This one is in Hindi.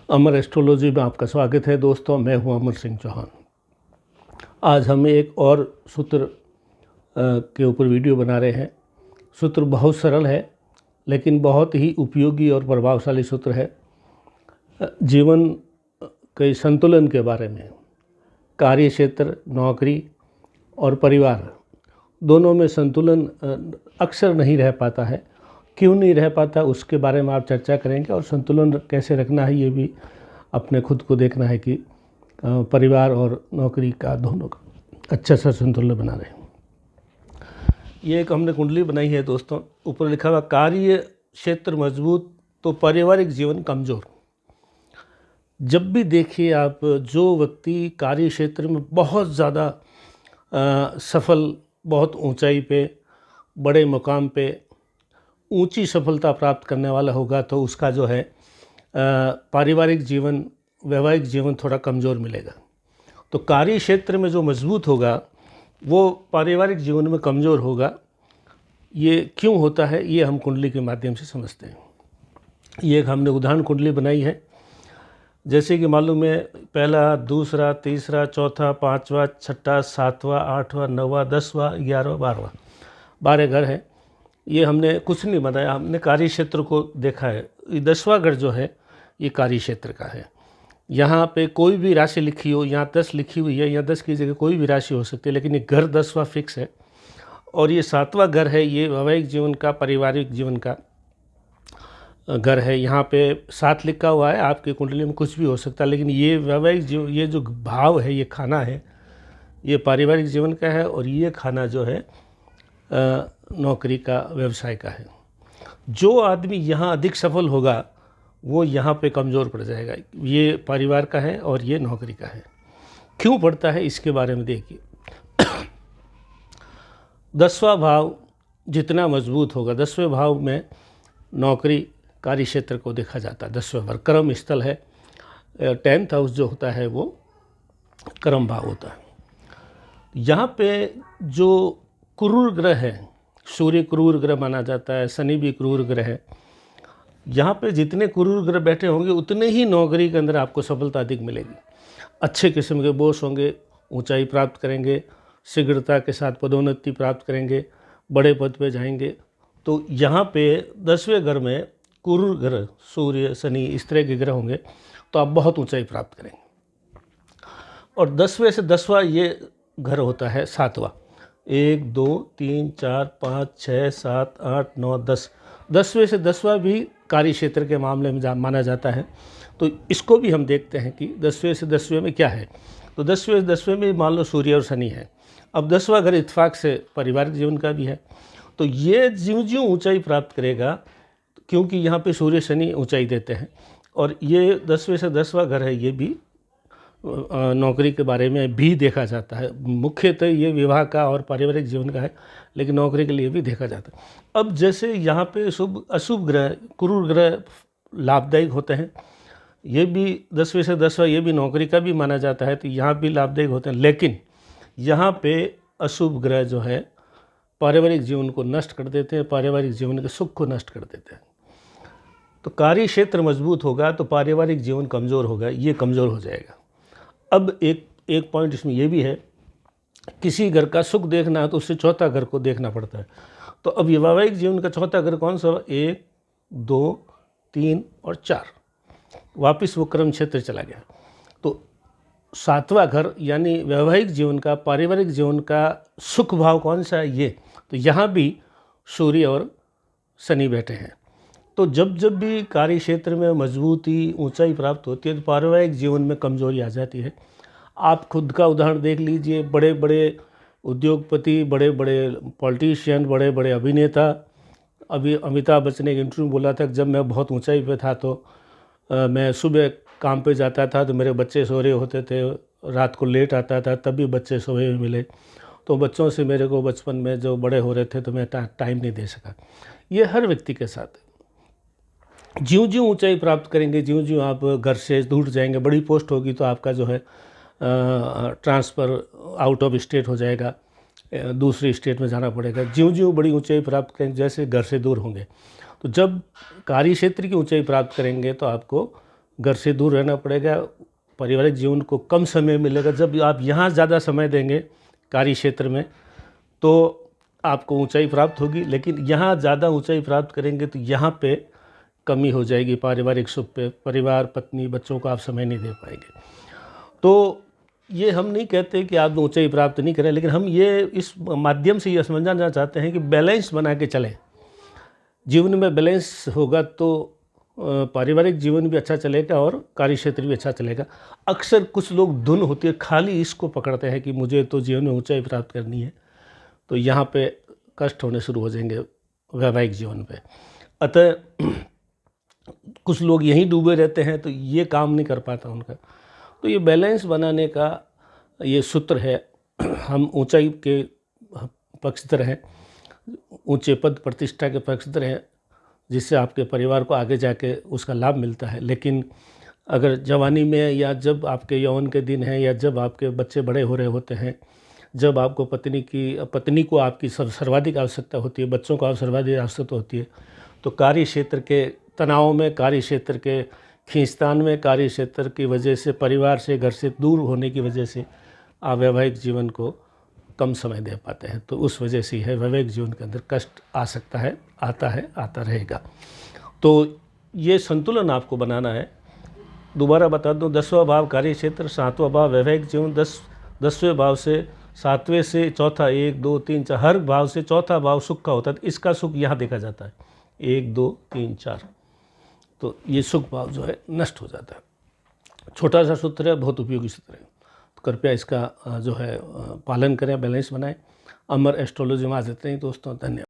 अमर एस्ट्रोलॉजी में आपका स्वागत है दोस्तों। मैं हूं अमर सिंह चौहान। आज हम एक और सूत्र के ऊपर वीडियो बना रहे हैं। सूत्र बहुत सरल है लेकिन बहुत ही उपयोगी और प्रभावशाली सूत्र है। जीवन के संतुलन के बारे में, कार्य क्षेत्र, नौकरी और परिवार दोनों में संतुलन अक्सर नहीं रह पाता है। क्यों नहीं रह पाता उसके बारे में आप चर्चा करेंगे और संतुलन कैसे रखना है ये भी अपने खुद को देखना है कि परिवार और नौकरी का दोनों का अच्छा सा संतुलन बना रहे। ये एक हमने कुंडली बनाई है दोस्तों। ऊपर लिखा हुआ कार्य क्षेत्र मजबूत तो पारिवारिक जीवन कमज़ोर। जब भी देखिए आप, जो व्यक्ति कार्य क्षेत्र में बहुत ज़्यादा सफल, बहुत ऊंचाई पे, बड़े मुकाम पे ऊंची सफलता प्राप्त करने वाला होगा तो उसका जो है पारिवारिक जीवन, वैवाहिक जीवन थोड़ा कमज़ोर मिलेगा। तो कार्य क्षेत्र में जो मजबूत होगा वो पारिवारिक जीवन में कमज़ोर होगा। ये क्यों होता है ये हम कुंडली के माध्यम से समझते हैं। ये एक हमने उदाहरण कुंडली बनाई है। जैसे कि मालूम है, पहला, दूसरा, तीसरा, चौथा, पाँचवा, छठा, सातवां, आठवां, नौवां, 10वां, 11वां, 12वां 12 घर है। ये हमने कुछ नहीं बनाया, हमने कार्य क्षेत्र को देखा है। ये 10वां घर जो है ये कार्य क्षेत्र का है। यहाँ पे कोई भी राशि लिखी हो, यहाँ 10 लिखी हुई है, यहाँ 10 की जगह कोई भी राशि हो सकती है, लेकिन ये घर 10वां फिक्स है। और ये 7वां घर है, ये वैवाहिक जीवन का, पारिवारिक जीवन का घर है। यहाँ पे 7 लिखा हुआ है, आपकी कुंडली में कुछ भी हो सकता है, लेकिन ये वैवाहिक जीवन, ये जो भाव है, ये खाना है, ये पारिवारिक जीवन का है। और ये खाना जो है नौकरी का, व्यवसाय का है। जो आदमी यहाँ अधिक सफल होगा वो यहाँ पे कमज़ोर पड़ जाएगा। ये परिवार का है और ये नौकरी का है। क्यों पड़ता है इसके बारे में देखिए। 10वां भाव जितना मजबूत होगा, 10वें भाव में नौकरी, कार्य क्षेत्र को देखा जाता है। 10वें भाव कर्म स्थल है। 10th हाउस जो होता है वो कर्म भाव होता है। यहाँ पे जो क्रूर ग्रह है, सूर्य क्रूर ग्रह माना जाता है, शनि भी क्रूर ग्रह है। यहाँ पे जितने क्रूर ग्रह बैठे होंगे उतने ही नौकरी के अंदर आपको सफलता अधिक मिलेगी। अच्छे किस्म के बॉस होंगे, ऊंचाई प्राप्त करेंगे, शीघ्रता के साथ पदोन्नति प्राप्त करेंगे, बड़े पद पे जाएंगे। तो यहाँ पे 10वें घर में क्रूर ग्रह, सूर्य, शनि, इस तरह के ग्रह होंगे तो आप बहुत ऊंचाई प्राप्त करेंगे। और 10वें से 10वां ये घर होता है 7वां। 1, 2, 3, 4, 5, 6, 7, 8, 9, 10। 10वें से 10वां भी कार्य क्षेत्र के मामले में माना जाता है। तो इसको भी हम देखते हैं कि 10वें से 10वें में क्या है। तो 10वें से 10वें में मान लो सूर्य और शनि है। अब 10वां घर इत्तेफाक से पारिवारिक जीवन का भी है। तो ये ज्यों-ज्यों ऊंचाई प्राप्त करेगा, क्योंकि यहाँ पे सूर्य शनि ऊंचाई देते हैं। और ये 10वें से 10वां घर है, ये भी नौकरी के बारे में भी देखा जाता है। मुख्यतः ये विवाह का और पारिवारिक जीवन का है, लेकिन नौकरी के लिए भी देखा जाता है। अब जैसे यहाँ पे शुभ अशुभ ग्रह, क्रूर ग्रह लाभदायक होते हैं। ये भी 10वें से 10वां, ये भी नौकरी का भी माना जाता है, तो यहाँ भी लाभदायक होते हैं। लेकिन यहाँ पे अशुभ ग्रह जो है पारिवारिक जीवन को नष्ट कर देते हैं, पारिवारिक जीवन के सुख को नष्ट कर देते हैं। तो कार्य क्षेत्र मजबूत होगा तो पारिवारिक जीवन कमज़ोर होगा, ये कमज़ोर हो जाएगा। अब एक पॉइंट इसमें यह भी है, किसी घर का सुख देखना है तो उससे चौथा घर को देखना पड़ता है। तो अब ये वैवाहिक जीवन का चौथा घर कौन सा? 1, 2, 3 और 4। वापस वो कर्म क्षेत्र चला गया। तो 7वां घर यानी वैवाहिक जीवन का, पारिवारिक जीवन का सुख भाव कौन सा है? ये। तो यहाँ भी सूर्य और शनि बैठे हैं। तो जब जब भी कार्य क्षेत्र में मजबूती, ऊंचाई प्राप्त होती है तो पारिवारिक जीवन में कमजोरी आ जाती है। आप खुद का उदाहरण देख लीजिए। बड़े बड़े उद्योगपति, बड़े बड़े पॉलिटिशियन, बड़े बड़े अभिनेता। अभी अमिताभ बच्चन ने एक इंटरव्यू में बोला था कि जब मैं बहुत ऊंचाई पे था तो मैं सुबह काम पे जाता था तो मेरे बच्चे सो रहे होते थे, रात को लेट आता था तब भी बच्चे सोए हुए मिले। तो बच्चों से मेरे को बचपन में जो बड़े हो रहे थे तो मैं टाइम नहीं दे सका। ये हर व्यक्ति के साथ है। ज्यों-ज्यों ऊंचाई प्राप्त करेंगे, ज्यों-ज्यों आप घर से दूर जाएंगे, बड़ी पोस्ट होगी तो आपका जो है ट्रांसफ़र आउट ऑफ स्टेट हो जाएगा, दूसरी स्टेट में जाना पड़ेगा। ज्यों-ज्यों बड़ी ऊंचाई प्राप्त करेंगे, जैसे घर से दूर होंगे, तो जब कार्य क्षेत्र की ऊंचाई प्राप्त करेंगे तो आपको घर से दूर रहना पड़ेगा, पारिवारिक जीवन को कम समय मिलेगा। जब आप यहाँ ज़्यादा समय देंगे कार्य क्षेत्र में तो आपको ऊंचाई प्राप्त होगी, लेकिन यहाँ ज़्यादा ऊंचाई प्राप्त करेंगे तो यहाँ पे कमी हो जाएगी पारिवारिक सुख पे, परिवार, पत्नी, बच्चों को आप समय नहीं दे पाएंगे। तो ये हम नहीं कहते कि आप ऊंचाई प्राप्त नहीं करें, लेकिन हम ये इस माध्यम से ये समझाना चाहते हैं कि बैलेंस बना के चलें। जीवन में बैलेंस होगा तो पारिवारिक जीवन भी अच्छा चलेगा और कार्य क्षेत्र भी अच्छा चलेगा। अक्सर कुछ लोग धुन होती है, खाली इसको पकड़ते हैं कि मुझे तो जीवन में ऊंचाई प्राप्त करनी है, तो यहाँ पे कष्ट होने शुरू हो जाएंगे वैवाहिक जीवन पे। अतः कुछ लोग यहीं डूबे रहते हैं तो ये काम नहीं कर पाता उनका। तो ये बैलेंस बनाने का ये सूत्र है। हम ऊंचाई के पक्षधर हैं, ऊंचे पद प्रतिष्ठा के पक्षधर हैं, जिससे आपके परिवार को आगे जाके उसका लाभ मिलता है। लेकिन अगर जवानी में या जब आपके यौवन के दिन हैं या जब आपके बच्चे बड़े हो रहे होते हैं, जब आपको पत्नी को आपकी सर्वाधिक आवश्यकता होती है, बच्चों को सर्वाधिक आवश्यकता होती है, तो कार्य क्षेत्र के तनाव में, कार्य क्षेत्र के खींचतान में, कार्य क्षेत्र की वजह से, परिवार से, घर से दूर होने की वजह से आप वैवाहिक जीवन को कम समय दे पाते हैं। तो उस वजह से है वैवाहिक जीवन के अंदर कष्ट आ सकता है, आता रहेगा। तो ये संतुलन आपको बनाना है। दोबारा बता दूं, 10वां भाव कार्य क्षेत्र, 7वां भाव वैवाहिक जीवन, 10वें भाव से 7वें से चौथा, 1 2 3 4, हर भाव से चौथा भाव सुख का होता है। तो इसका सुख यहाँ देखा जाता है 1 2 3 4, तो ये सुख भाव जो है नष्ट हो जाता है। छोटा सा सूत्र है, बहुत उपयोगी सूत्र है, तो कृपया इसका जो है पालन करें, बैलेंस बनाएं। अमर एस्ट्रोलॉजी में आज इतना ही दोस्तों, धन्यवाद।